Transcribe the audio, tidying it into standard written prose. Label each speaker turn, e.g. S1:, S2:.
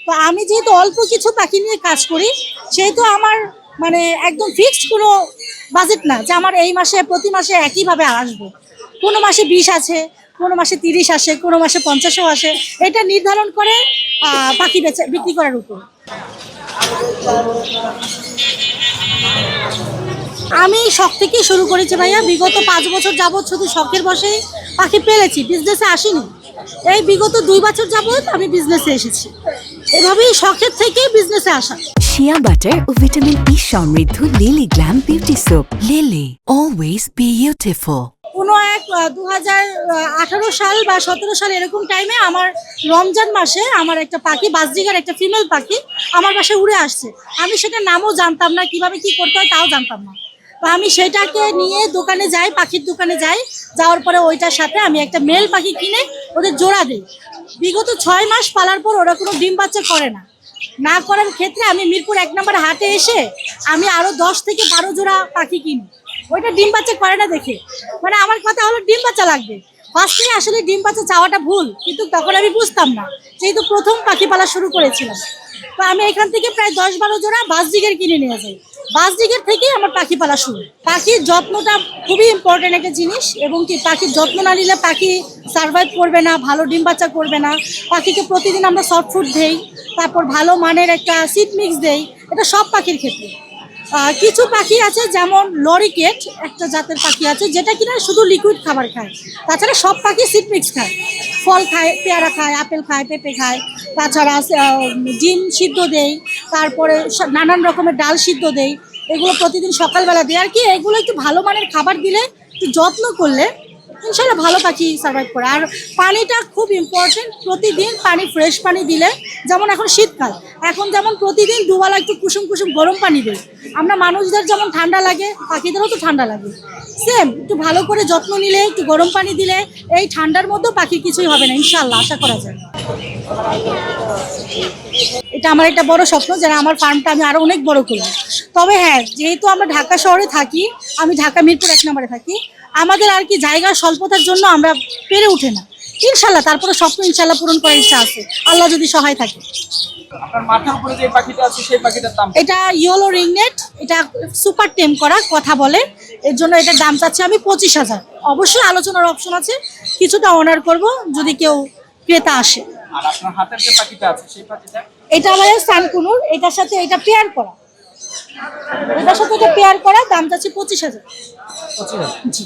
S1: তো আমি যেহেতু অল্প কিছু পাখি নিয়ে কাজ করি, সেহেতু আমার মানে একদম ফিক্সড কোনো বাজেট না যে আমার এই মাসে প্রতি মাসে একইভাবে আসবে। কোনো মাসে 20 আছে, কোনো মাসে 30 আসে, কোনো মাসে 50ও আসে। এটা নির্ধারণ করে পাখি বিক্রি করার উপর। আমি শখ থেকেই শুরু করেছি ভাইয়া। বিগত 5 বছর যাবৎ শুধু শখের বসেই পাখি পেলেছি, বিজনেসে আসিনি। এই বিগত 2 বছর যাবৎ আমি বিজনেসে এসেছি। এভাবেই শখের থেকেই বিজনেসে আসা।
S2: শিয়া বাটার ও ভিটামিন ই সমৃদ্ধ lily glam beauty soap. Lily, always beautiful.
S1: কোনো এক 2018 সাল বা 17 সাল এরকম টাইমে আমার রমজান মাসে আমার একটা পাখি, বাজরিগার একটা ফিমেল পাখি আমার বাসায় উড়ে আসছে। আমি সেটার নামও জানতাম না, কিভাবে কি করতে হয় তাও জানতাম না। তো আমি সেটাকে নিয়ে দোকানে যাই, পাখির দোকানে যাই। যাওয়ার পরে ওইটার সাথে আমি একটা মেল পাখি কিনে ওদের জোড়া দিই। বিগত 6 মাস পালার পর ওরা কোনো ডিম বাচ্চা করে না। না করার ক্ষেত্রে আমি মিরপুর 1 নম্বর হাটে এসে আমি আরও 10 থেকে 12 জোড়া পাখি কিনি। ওইটা ডিম বাচ্চা করে না দেখে। মানে আমার কথা হলো ডিম বাচ্চা লাগবে। ফার্স্টে আসলে ডিম বাচ্চা চাওয়াটা ভুল, কিন্তু তখন আমি বুঝতাম না, যেহেতু প্রথম পাখি পালা শুরু করেছিলাম। তো আমি এখান থেকে প্রায় 10-12 জোড়া বাজরিগের কিনে নিয়ে যাই। বাজরিগের থেকেই আমার পাখি পালা শুরু। পাখির যত্নটা খুবই ইম্পর্টেন্ট একটা জিনিস, এবং কি পাখির যত্ন না নিলে পাখি সার্ভাইভ করবে না, ভালো ডিম বাচ্চা করবে না। পাখিকে প্রতিদিন আমরা সফট ফুড দেই, তারপর ভালো মানের একটা সিড মিক্স দেই। এটা সব পাখির ক্ষেত্রে। কিছু পাখি আছে যেমন লরিকেট একটা জাতের পাখি আছে, যেটা কিনা শুধু লিকুইড খাবার খায়। তাছাড়া সব পাখি সিড মিক্স খায়, ফল খায়, পেয়ারা খায়, আপেল খায়, পেঁপে খায়। তাছাড়া ডিম সিদ্ধ দেই, তারপরে নানান রকমের ডাল সিদ্ধ দেই। এগুলো প্রতিদিন সকালবেলা দিই আর কি। এগুলো একটু ভালো মানের খাবার দিলে, একটু যত্ন করলে ইনশাল্লাহ ভালো পাখি সার্ভাইভ করে। আর পানিটা খুব ইম্পর্টেন্ট। প্রতিদিন পানি, ফ্রেশ পানি দিলে, যেমন এখন শীতকাল, এখন যেমন প্রতিদিন দুবেলা একটু কুসুম কুসুম গরম পানি দিই। আমরা মানুষদের যেমন ঠান্ডা লাগে, পাখিদেরও তো ঠান্ডা লাগে। সেম একটু ভালো করে যত্ন নিলে, একটু গরম পানি দিলে এই ঠান্ডার মধ্যেও পাখির কিছুই হবে না ইনশাল্লাহ, আশা করা যায়। এটা আমার একটা বড় স্বপ্ন, যারা আমার ফার্মটা আমি আরো অনেক বড় করব। তবে হ্যাঁ, যেহেতু আমরা ঢাকা শহরে থাকি, আমি ঢাকা মিরপুর 1 নম্বরে থাকি, আমাদের আর কি জায়গার স্বল্পতার জন্য আমরা পেরে উঠে না। ইনশাল্লাহ তারপরে স্বপ্ন ইনশাল্লাহ পূরণ করার ইচ্ছা আছে, আল্লাহ যদি সহায় থাকে।
S3: আপনার মাথার উপরে যে পাখিটা আছে সেই পাখিটার দাম?
S1: এটা ইয়েলো রিংনেট, এটা সুপার টেম করা, কথা বলে। এর জন্য এটার দাম চাচ্ছি আমি 25,000। অবশ্যই আলোচনার অপশন আছে, কিছুটা অনার করব যদি কেউ ক্রেতা আসে।
S3: আর আপনার হাতের যে পাখিটা আছে সেই পাখিটা?
S1: এটা আমাদের সানকুনুর, এটার সাথে এটা পেয়ার করা, এটার সাথে এটা পেয়ার করা, দাম চাচ্ছি 25,000।
S3: 25,000?
S1: জি।